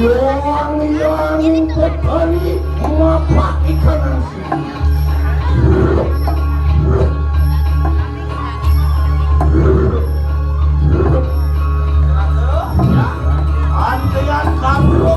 yang petani mapak ikan asin. Antrian kamu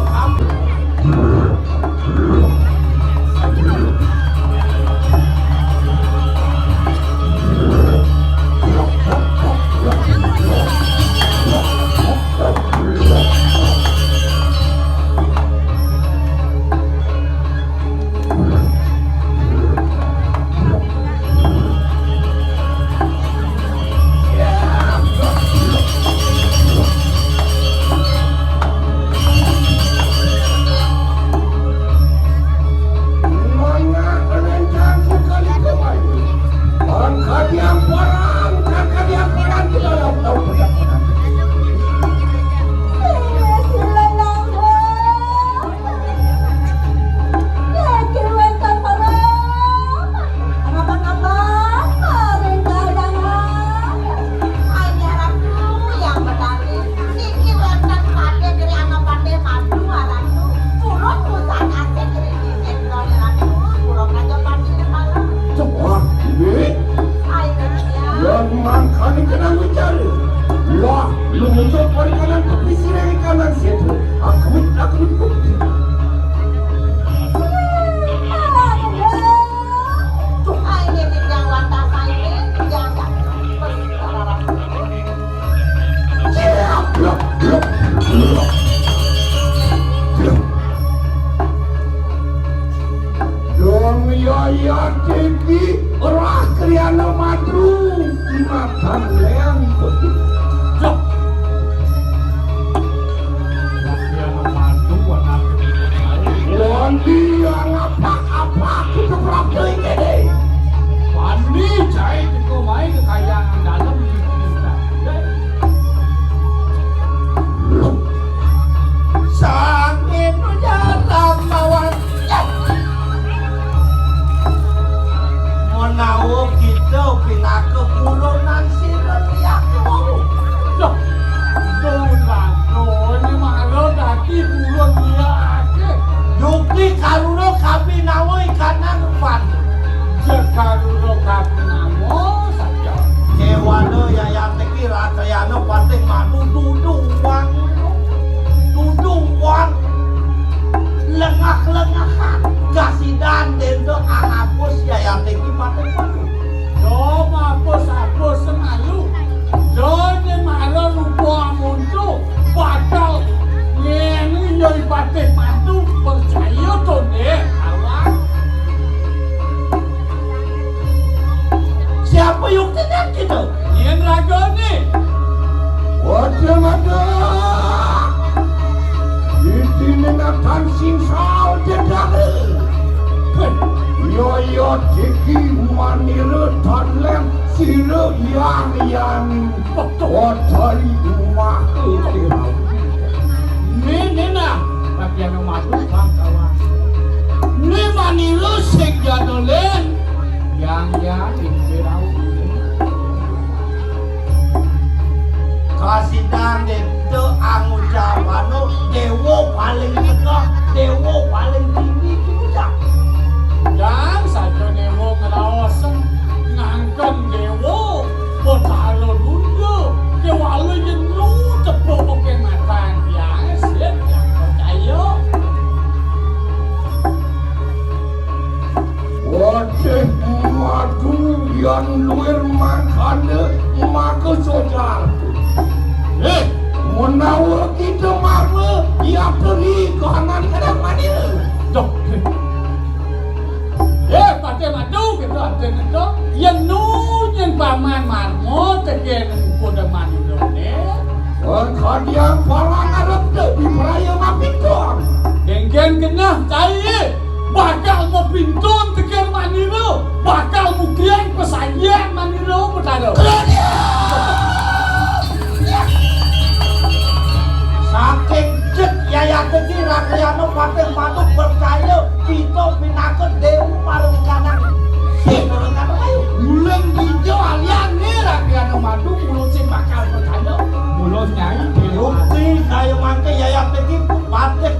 Bukti kayu mangke yayat iki patek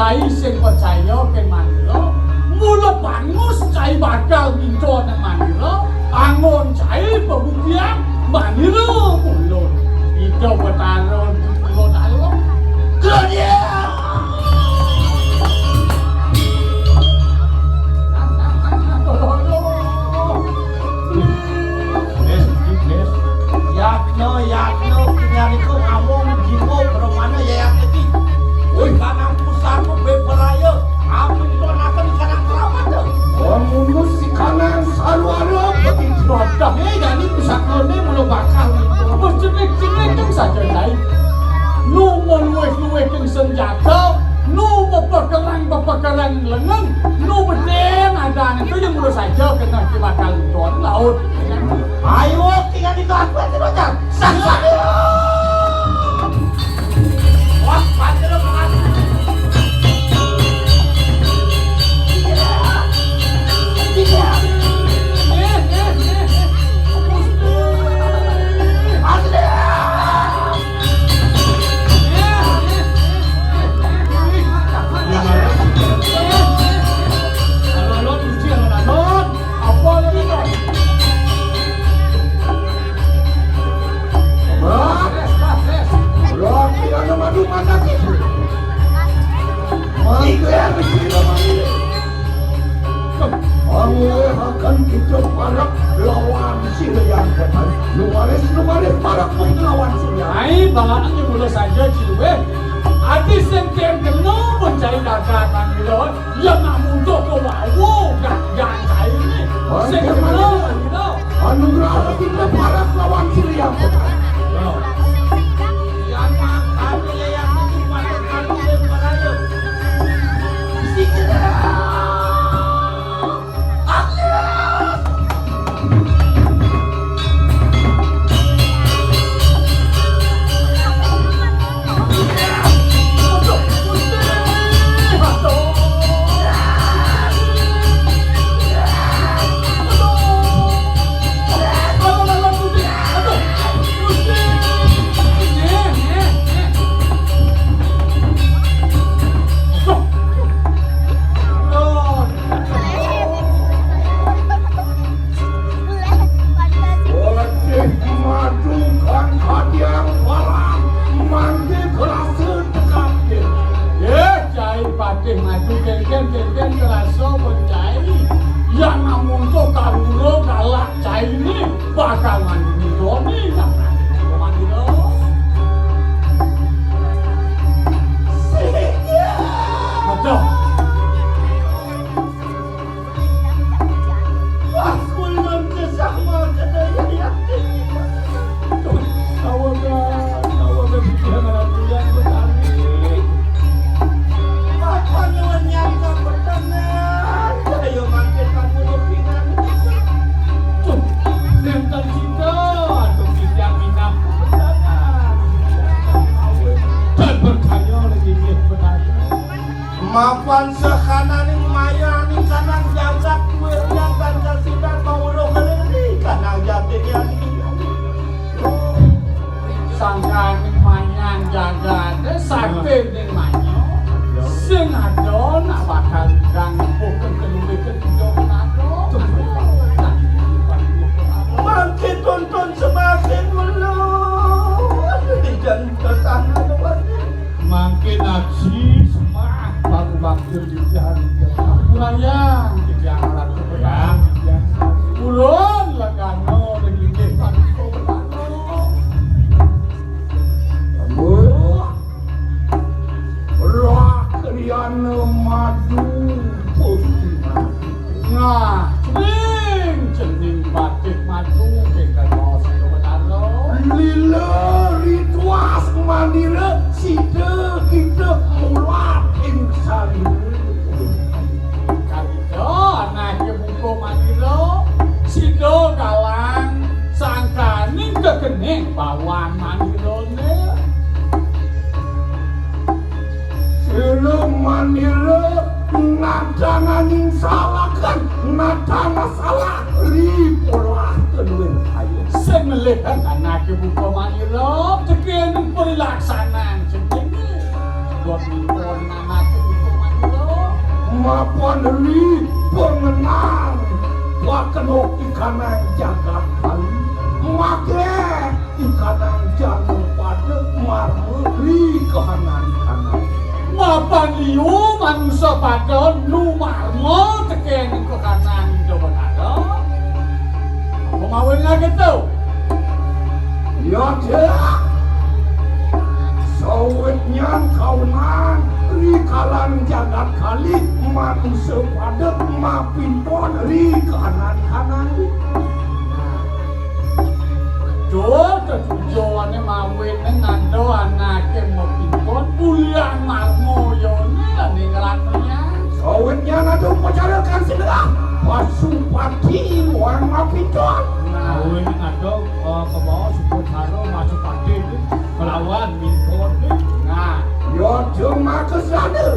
Cai sing percaya ke Manila, mula bangus Cai bakal minta nang Manila, angon Cai pembuktian Manila mulun. Itu bertaruh di pulau dalam. Kerja. Yakno tinggal itu among jiwo bermana ya lagi. Oi kanang pusatmu beberaya, aku itu akan kanang keramat tuh. Mungus si kanang selalu ada begitu. Bodoh jadi pusat ini mula bakal itu. Bercenik-cenik kan saja Cai. Nu meluih-luih keng senjata, nu berpekerang lengan, nu bedeng ada itu yang mula saja kena bakal tuan laut. Ayo tinggal itu aku yang tidak sah. Wah, panjang banget. Akan kita parak lawan Sirian Ketan. Lumaris parak melawan Sirian. Ai balaan yang mula saja Ciluwe. Adi sengkem kena mencari dagangan gitu. Yang nak mundur ke bawah gak Cai ini. Sengkem kena gitu. Anugerah kita parak lawan Sirian Ketan. Yang makan yang itu makan beraya. Sikit. Mapan sekanan mayani kanang jagat yang tanda sidang mau lo kelili kanang jati yang sangkan mayan jagat sakti ning manyo sing ado nak bakal kang bukan keluli ketiga menado makin tonton semakin mulus dan tetangga makin aksi baktir di jalan bulayang di jalan bulayang ulun lagano dengan panko belano roh kalian madu putih nah cening batik madu dengan bos belano lila rituas mandira sida kita mulat insari kalito anake buko mandiro sido galang sangkaning kekening bawan mandirone sebelum mandira nadanganing salahkan nadana salah ripolah keluin ayo sing melihat anake buko mandiro tekening pelaksanaan jenenge buat nipon anake buko mapan li pengenang wakenok ikanang jagat kali make ikanang jangan pada marmeli kehanan kanan mapan liu manusia pada nu marmo teken ke kanan itu benar apa mau ngaget tuh ya dah sawitnya kaunan rikalan jagat kali manusia pada mapimpon ri kanan tujuannya mawin ngando anaknya mau pimpon pulang marmo yoni ane ngelannya sawitnya nado pacarakan sedang pasupati orang mapimpon Mawin ngado ke bawah support haro masuk partai melawan pimpon nah ya cuma kesana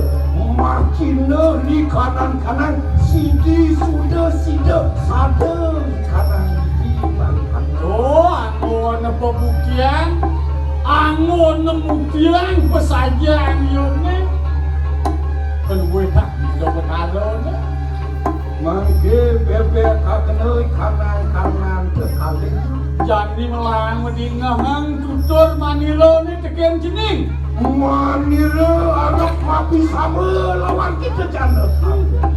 makin di kanan sidi sudah sada kanan di bangkan angon pembuktian angon nemutian pesajian yoni peluang itu benar mangke bebek kakenoi kanan terkali jadi melang medingahan tutur manilo ni teken jening manira anak mapi sama lawan kita jana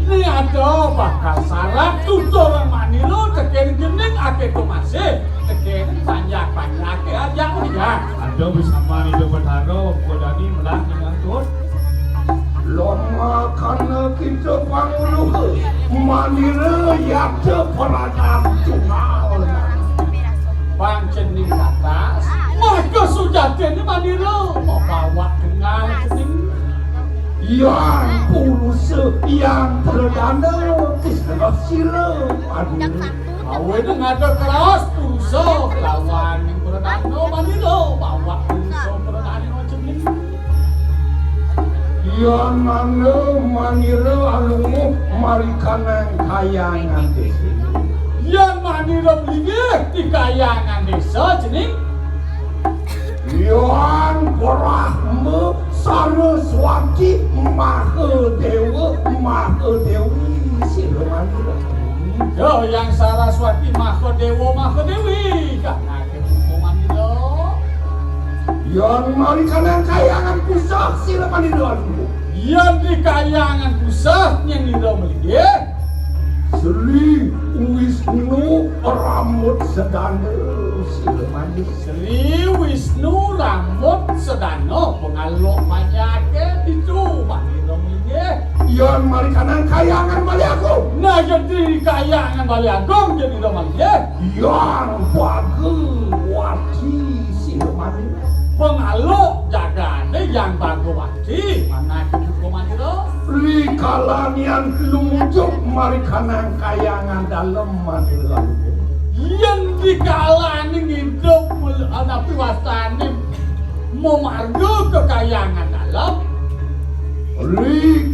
ini ada bakal salah tutur manilo teken jening ake tu masih teken banyak ke aja ya ada bersama itu berharo kodani melang dengan tuh lama karena kita panguluh manira yakta peradam tunggal bang jening atas maka sudah ini manilo mau bawa kenal jening yang pulus yang perdana kisah sila aduh awalnya ngada keras pulso lawan yang perdana manilo bawa pulso perdana jening yang mana manira alumu marikanang kayangan desi yang manilo beli di kayangan desa jening yang berahma Saraswati Mahadewa Mahadewi sila manira yo yang Saraswati Mahadewi karena kebukuman itu yang marikanang kayangan pusat sila manira yang di kayangan pusat yang itu beli Sri Wisnu Ramut Sedana sila manira Sri Wisnu Ramut Sedano pengalok banyaknya itu manilo beli yang marikanang kayangan balik aku nah jadi kayangan bali agung jadi domal yang Bhagawati sila manira pengalok jagane yang Bhagawati mana kebukuman itu rikalan yang lumujung marikanang kayangan dalam manira yang dikalani hidup hadapi wastani memargo kekayangan dalam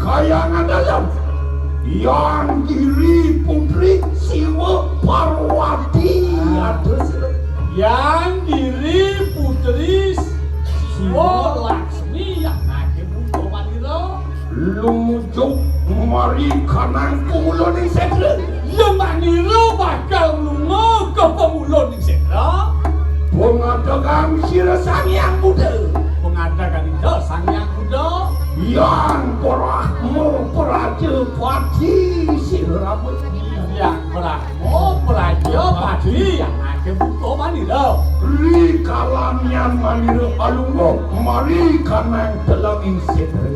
kayangan dalam yang diri putri Siwa Parwati ada sila yang diri putri Siwa Laksmi yang nake bukuman itu lumujung marikanang kumulon yang sedra yang manilo bakal lungo ke pemulon yang sedra pengadakan sila sang yang muda mengadakan itu sang yang muda yang berahma Praja Pati sila yang berahmo Praja Pati yang nake bukuman itu rikalan yang manira alungo marikanang telanging sedra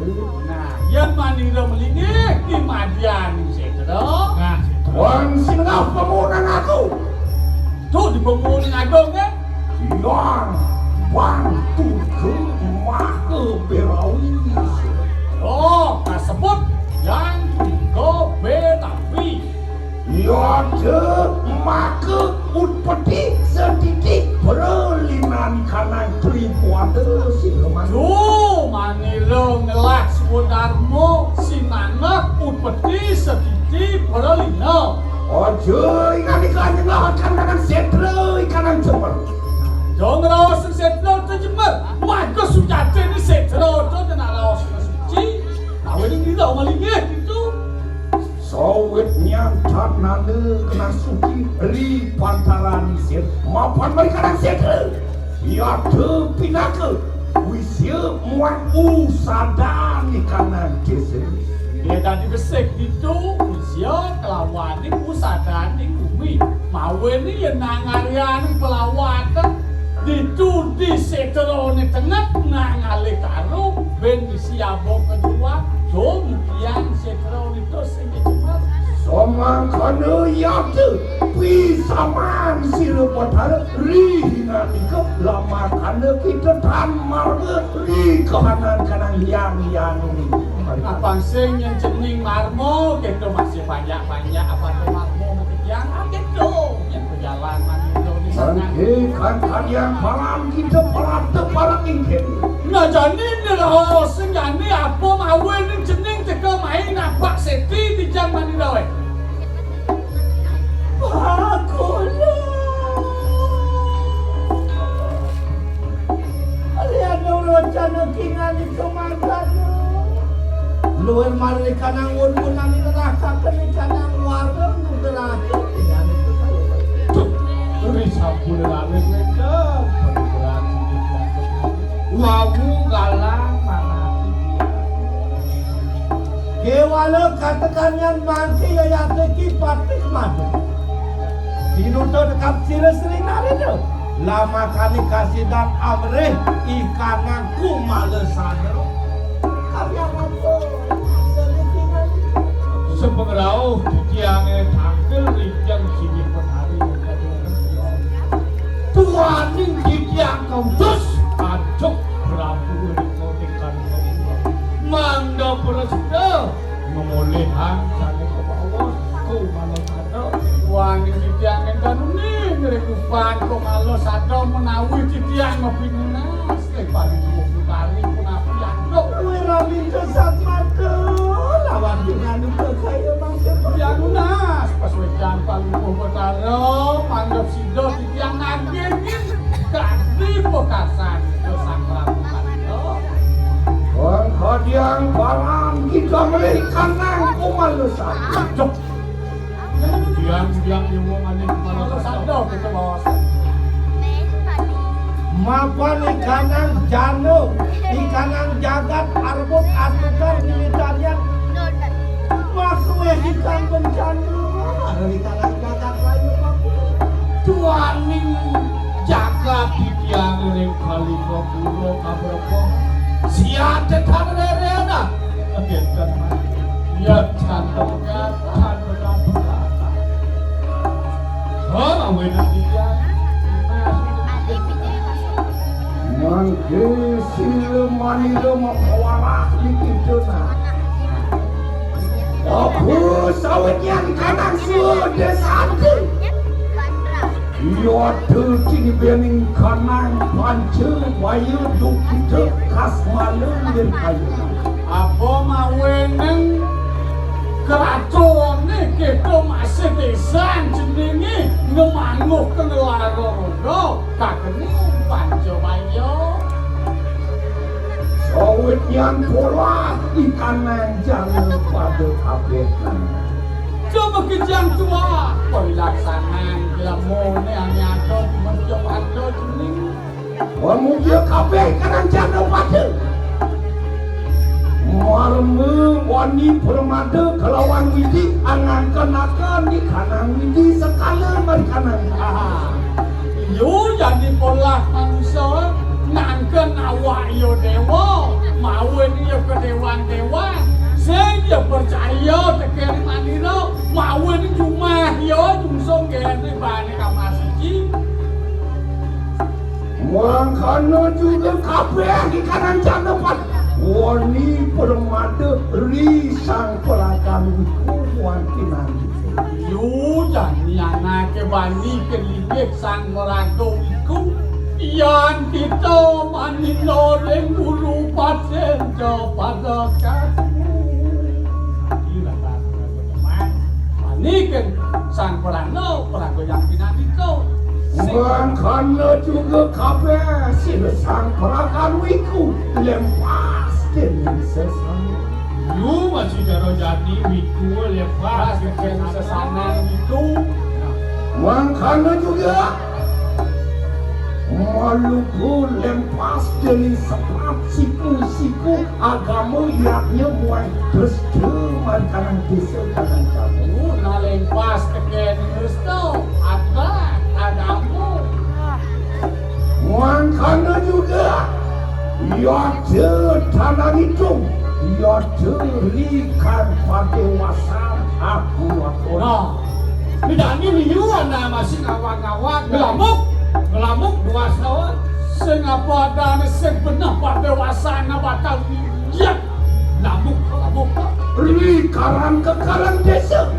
nah yang manilo melingih di madian yang sedra nah Wan sinengah pemunang aku tuh di pemuling agong yang bantu ke maha berawi oh kasebut yang go betawi yang maka utpeti setitik perlinan kanan tripuada silaman tuh manilo ngelak sudarmo sinangak utpeti sedikit perlino ojo ingat ikan yang lawan kanan setra ikan cemer jangan rawas setro terjemur maka sudah ini setro itu dan rawas suci awalnya tidak malingnya itu Sawitnya tanane kena suci ri pantaran sir mapan mereka nang setre ya te pinake wisya muan usadani kanan kese dia tadi besek itu wisya kelawan ini usadani umi mawen ini yang nangarian pelawatan itu di setero ni tengah nangali karo ben siabok kedua yang setero itu cuma Somang kana yate pisaman sila patara rihina nika lama kana kita tamar ri kahanan kanang yang abang sing yang jening marmo gitu masih banyak apa tuh marmo yang gitu yang berjalan itu di sana kan yang param kita parang ingin nah jadi ni lah sing jadi apa mawen yang jening teka main nampak seti di zaman ini dah aku lah lihat dulu cana kingan itu makan luar mari kanang wun-wunan ini neraka kini kanang warga neraka kingan itu Ri sampun rame wedang pergerak wawu galang manati kewala katakan yang mangki ya teki patik madu dinuto dekat sila sering nari tu lama kali kasih dan amreh ikanang kumalesan kami apa sepengrau tiangnya tangkel rijang sini penari tuaning tiang kau dus acuk berapu kau tekan mangga perasda memolehan sana ke bawah ku malam ada wangi tiang yang ni ngerekupan kau malu sado menawi tiang ngopininas paling kali pun apa yang dok wiramin kesat mata lawan dengan itu saya bangkit yang lunas pas wejan paling perkara anggap sido tiang nagih kadi pokasan dosa kelakuan Orang kadiang param kita melihkan nang kumalesan tiang yang ane malam sado kita bawa mapan ikanang jano ikanang jagat arbut asukar militarian makwe ikan bencana ikanang jagat lain tuaning jaga tiang yang kali pulau kaberapa siapa tanah agenkan ya cantik kan berapa oh awalnya tiang mangke sila manila mapawarah likituna aku sawit yang kanang sudah satu iya terkini bening kanang panca bayu duk kita khas malam dan kayu apa maweneng keracun ni kita masih desan jenengi ngemanguh ke ngelaro-ro kakeni panco bayo sawit yang pola ikanang jangan pada kabetan coba kejang tua pelaksanaan glamone anyado mencoba ado jening Pemuja kabeh kanang jangan pada Marme wani permada kelawan widi angan kenakan di kanang widi sekala mari kanang yo jadi pola manusia nangken awak yo dewa mawen yo kedewan-dewan saya percaya tekeri maniro mawen cuma yo jungsong gene bane kamasiki mangkana juga kabeh di kanang jangan pada wani permada risang pelakan kuwan kinanti yo jani anak bani kelibek sang merago iku yan kita manilo reng bulu paten jo pada kasmu ila tak teman maniken sang perano yang kinanti ko mangkana juga kabeh sila sang pelakan wiku lempas dengan sesang Lu masih jaro jani wiku lepas Yang sesana itu Makanya juga Maluku lempas dari sepat siku-siku agama yaknya buat terus cuman kanan desa kanan kamu naling pas teken resto ada agamu. Makanya juga ya tanah itu ya berikan pada wasan aku Nah, tidak ini liuan masih ngawak-ngawak ngelamuk dua sawan sing apa adane sing benah pada wasana bakal lihat lamuk Likaran ke karang desa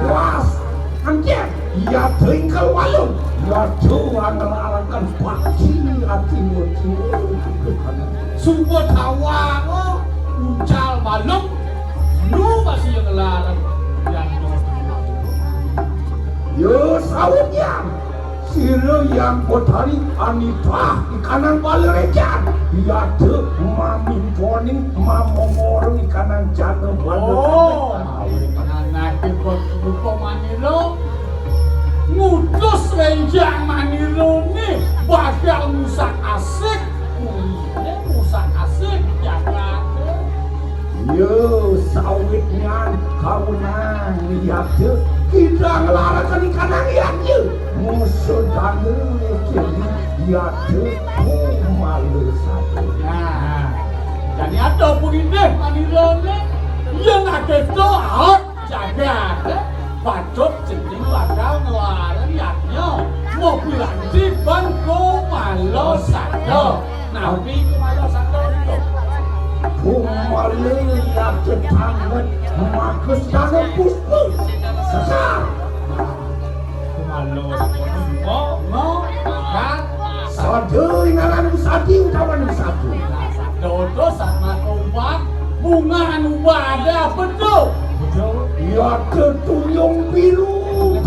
was angket ya tinggal walung ya tuan ngelarangkan pagi hati muti sumber tawa uncal malam lu masih yang ngelarang yang yo sawutnya sila yang potari anita ikanan balerejan ya te mami poning mamongorong ikanan jana oh anak ikut lupa Manilo ngutus renjang Manilo nih bakal musak asik kulitnya musak asik jaga yo sawitnya kawanan lihat te kita ngelarangkan ikanan iaknya musuh dana jadi ya te malu satu nah jadi ada pun ini Manilo nih yang ada itu hot jaga patut jadi bakal ngelarang yaknya mobil anti bangko malo sado nabi malo sado itu Kumalu ya tetangga makus dana puspu sesar kemalo no kan sadu inalan usati utawan usatu dodo sama ombak bunga anu ada betul ya tetuyung biru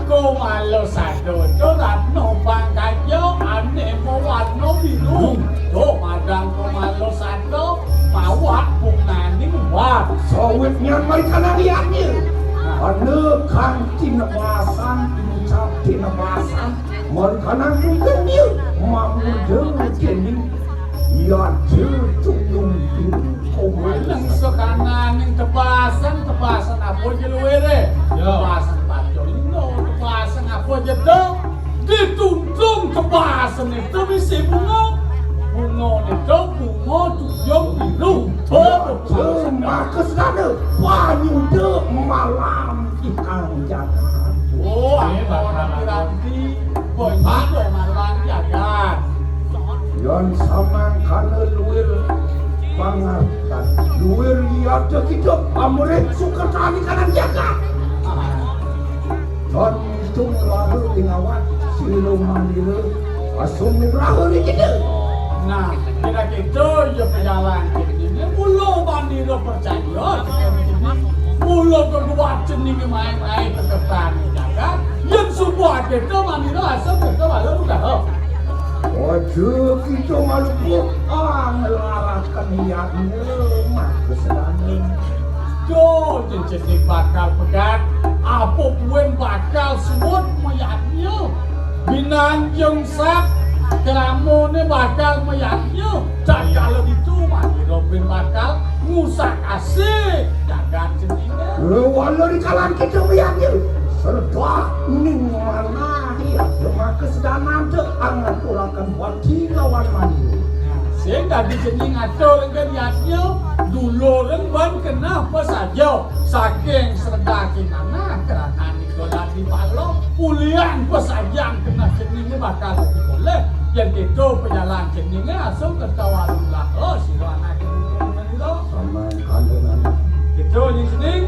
ko malo sado to ratno bangkayo ane mo warno biru to madang ko malo sado mawa bungani wah sawitnya mereka nariannya anekan tinabasan ucap tinabasan mereka nangkutnya mamudeng jening ya tetuyung biru Nang sekanan yang tebasan apa aja luere tebasan pacolino tebasan apa aja dong dituntung tebasan itu bisa bunga itu bunga tuyung biru tuh makus dana banyu de malam ikan jagat oh nanti banyak dong malam jagat yang sama kana luir pangarkan luir liata kita amuret suka tani kanan jagat dan itu melalu ingawan silo mandiri asum melalu di kita nah kira gitu ya pejalan ini mulu mandiri percaya mulu kedua cening main-main terketan jagat yang semua kita mandiri asal kita malu udah wajah kita malu ngelarakan niatnya makus dana Yo, jadi bakal pegat apa pun bakal semut mayatnya binanjung sak keramone bakal mayatnya dan kalau itu mati Robin bakal ngusak asik jaga jeningnya walau di kalangan kita mayatnya serta ning mana ya makus dana de angan urakan buat lawan mandi sehingga di jening atur ngeriatnya dulu ban kenapa saja saking serdakin anak kerana nikola di palo ulian pesajang kena jeningnya bakal lebih boleh yang itu pejalan jeningnya asal ketawaran lah oh si anak itu sama kalian itu yang jening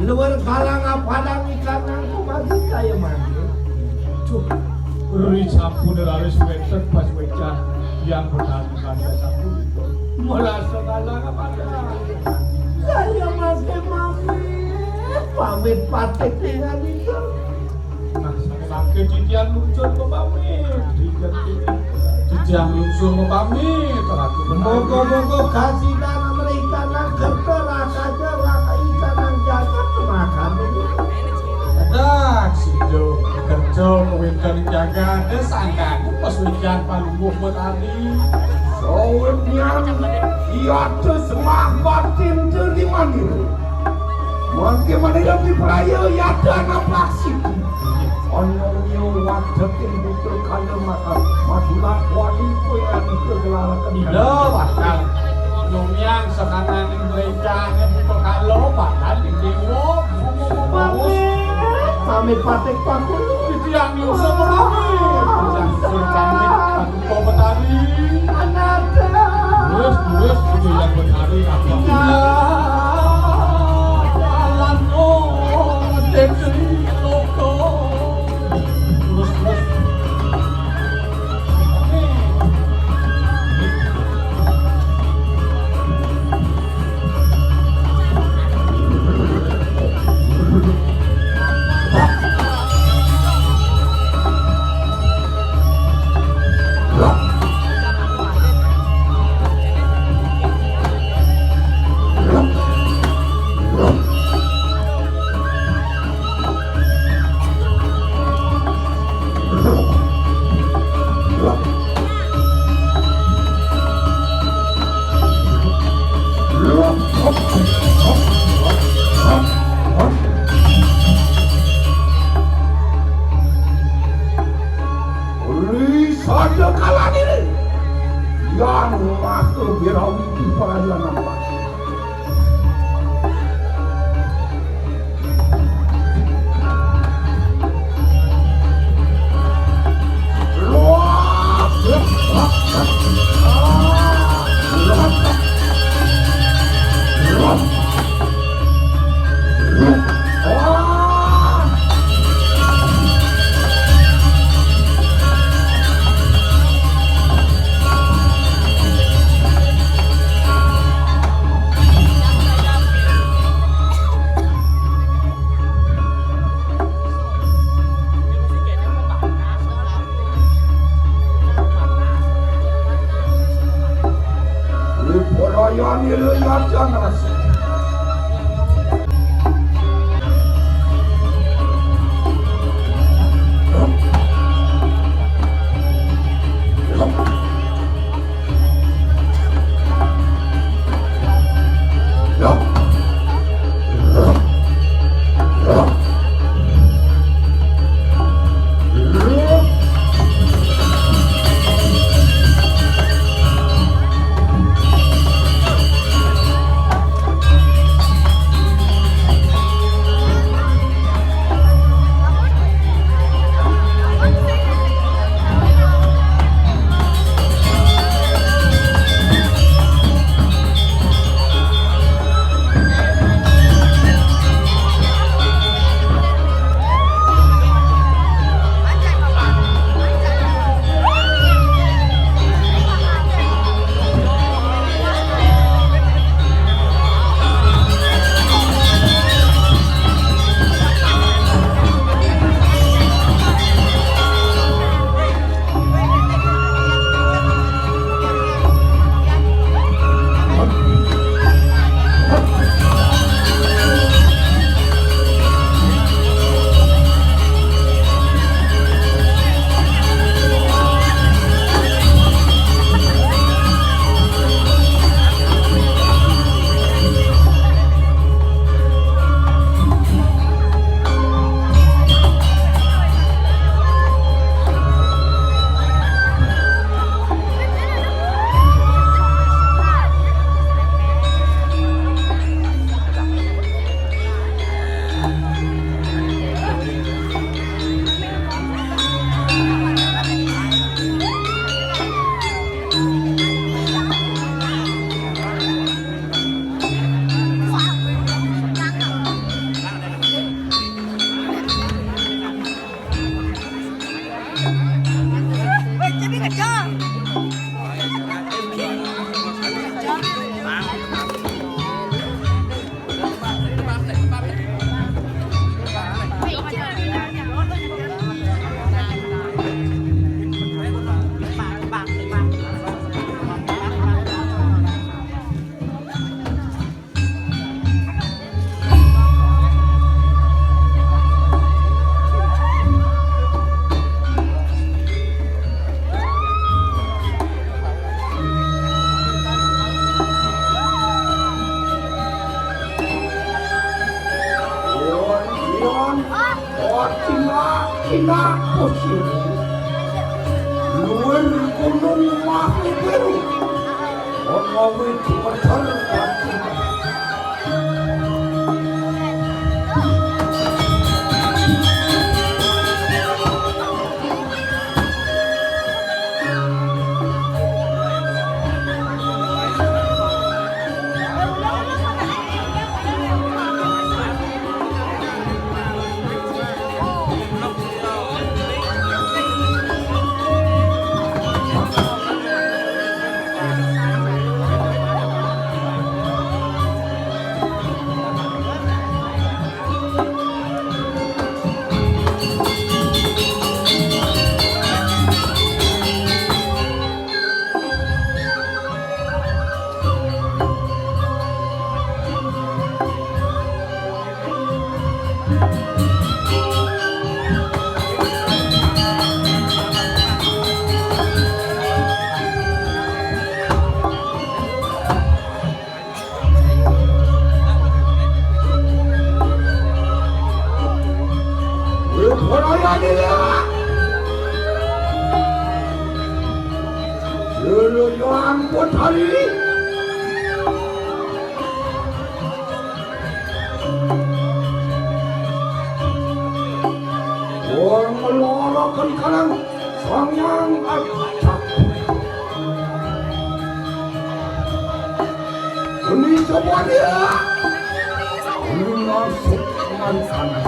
luar kalang padang ikan aku mati kayak mandi. Cuk, beri sampun dari sweater pas wajah yang bertani pada sampun itu. Merasa kalah pada. Saya masih pamit patek dengan itu. Nah, saya nangke cincian luncur ke pamit. Cincian luncur ke pamit. Teraku benar. Moga-moga kasih dana mereka nak kerja saja raka ikan yang jaga makan begitu. Ada sido kerja kewinkan jaga ada sangka aku pas hujan palungguh betani. Soalnya ia tuh semangat tim di mana? Mungkin mana yang diperaya ia anak plastik. Onyo wajakin butuh kaya makan madulah wali yang itu gelar Ida bakal nyomyang sekarang yang gereja buka kalau bakal di dewo. Pamit patek paku. Itu yang nyusul ke pamit. Jangan pamit aku kau betani. Terus itu yang bertani apa? Jalan Depri loko. Terus. Saja kalah ini yang waktu birawi di peradilan nampak. Yang ini lihat jangan sih. luar gunung Mahiru. Orang itu berterbangan. Orang melorokan kalang sangang acak. Ini coba dia. Ini masuk tangan kanan.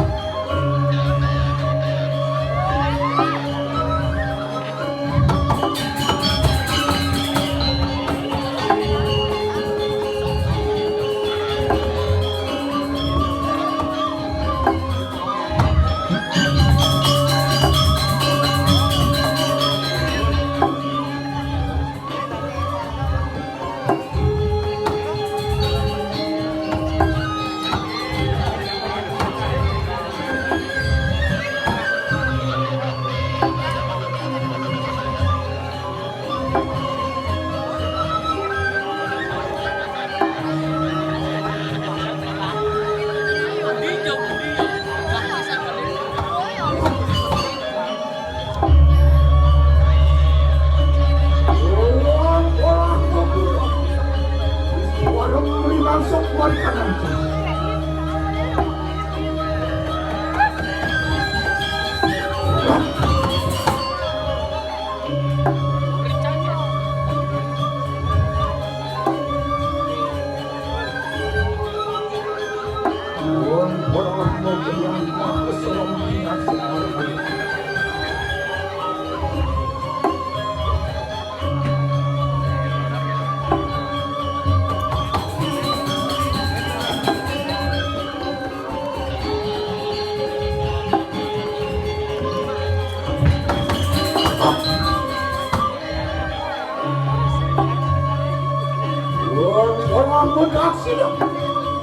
Orang beraksi dong.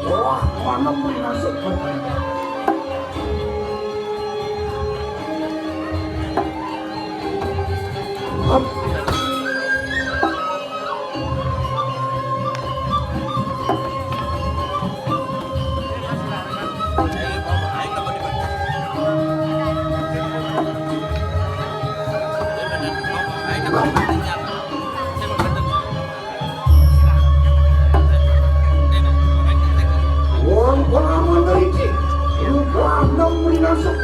Wah, mana berinasib. Orang menderita, lupa dan berinasib.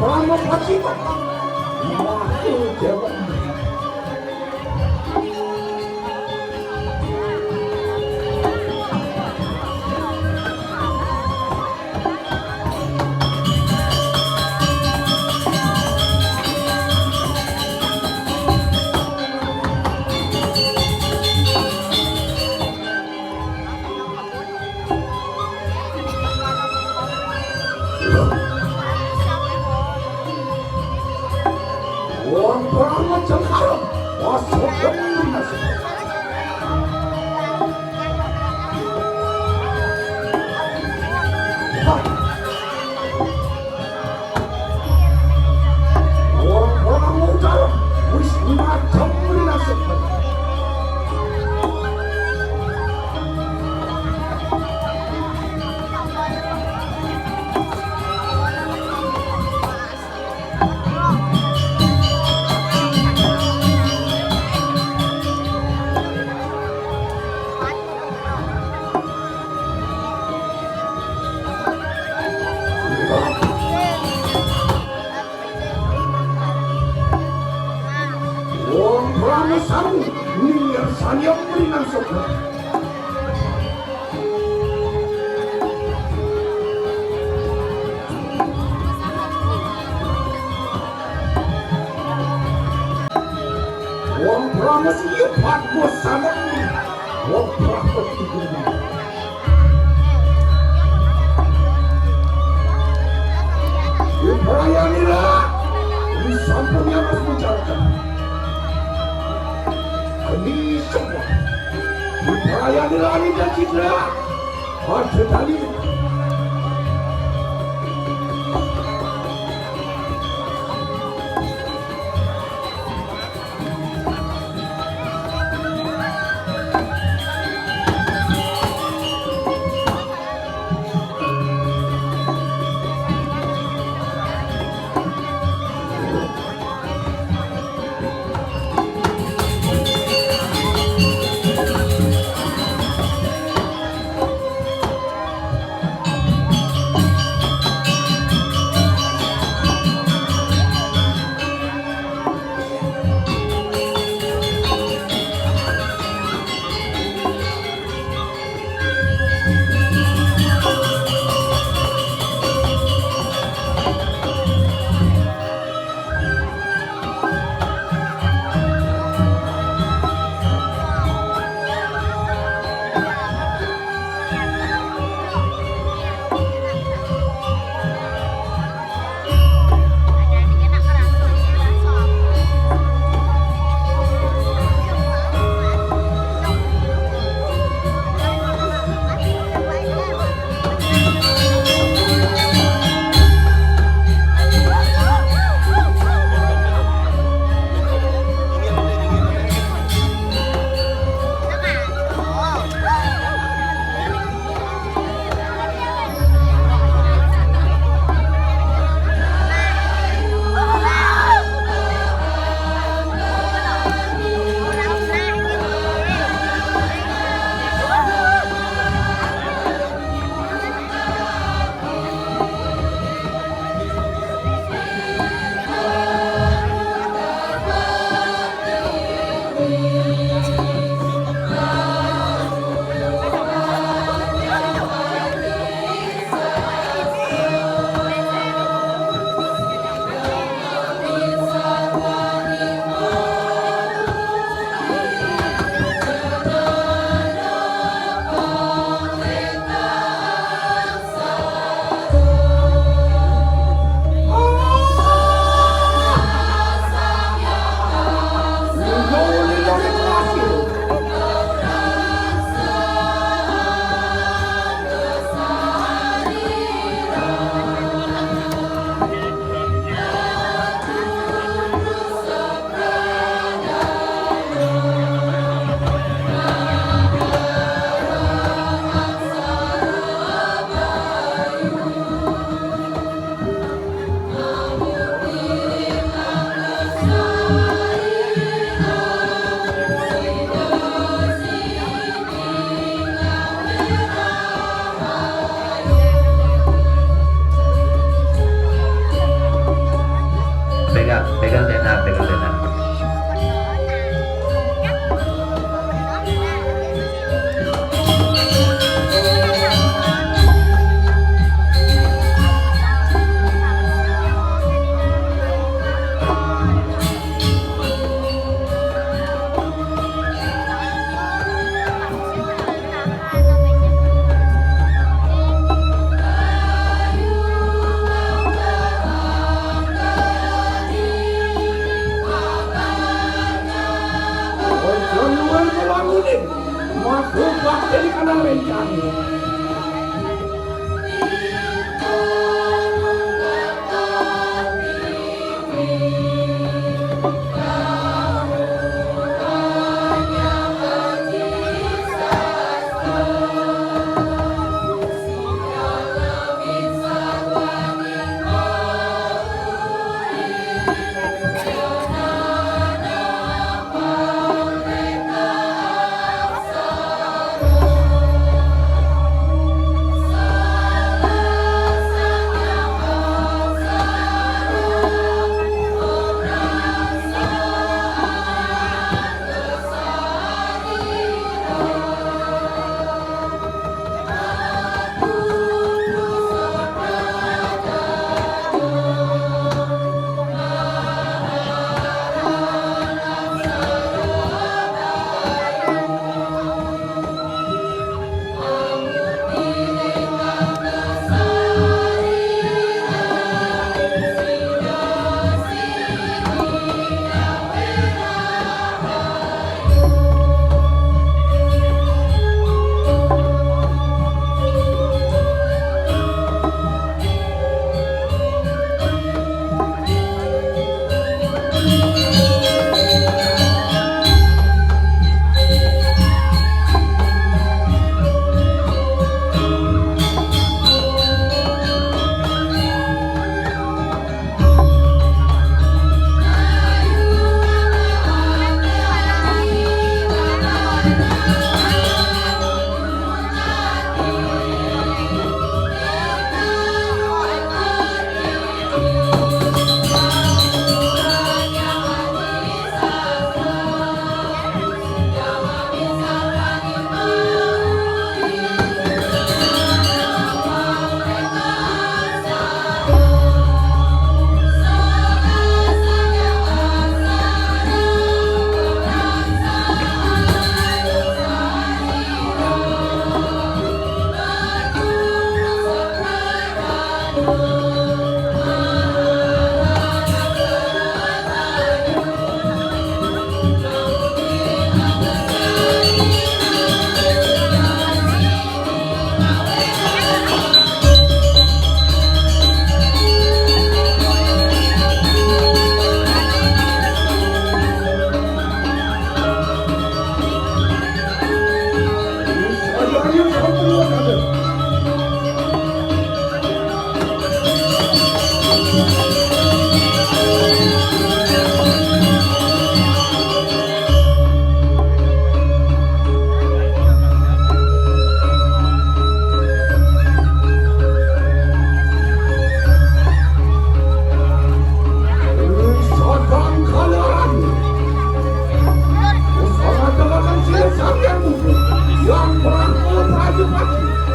Orang pasti waktu jawab. Orang macam haram, masuk ke minasib. Lepas bosan ini, wabrak bertiga. Diperayanilah, ini sampurnya harus menjalankan. Ini semua, diperayanilah ini dan citra, ada tali. pegang tenar. Makhluk bakti kanan rencana.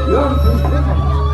Yang penting